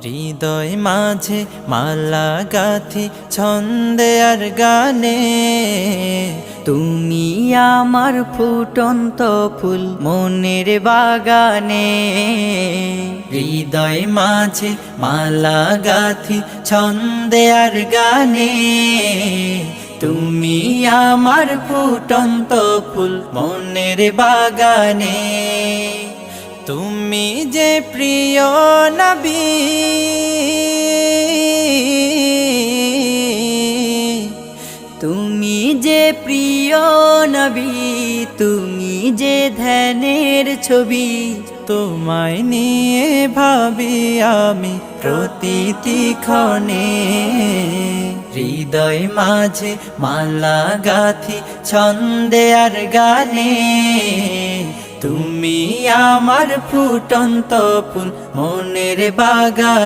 হৃদয় মাঝে মালা গাথি ছন্দে আর গানে, তুমি আমার ফুটন্ত ফুল মনের বাগানে। হৃদয় মাঝে মালা গাথি ছন্দে আর গানে, তুমি আমার ফুটন্ত ফুল মনের বাগানে। তুমি যে প্রিয় নবী, তুমি যে প্রিয় নবী, তুমি যে ধ্যানের ছবি। তোমায় নিয়ে ভাবি আমি প্রতিটি ক্ষণে। হৃদয় মাঝে মালা গাথি ছন্দে আর গানে, তুমি আমার ফুটন্ত ফুল মনের বাগান।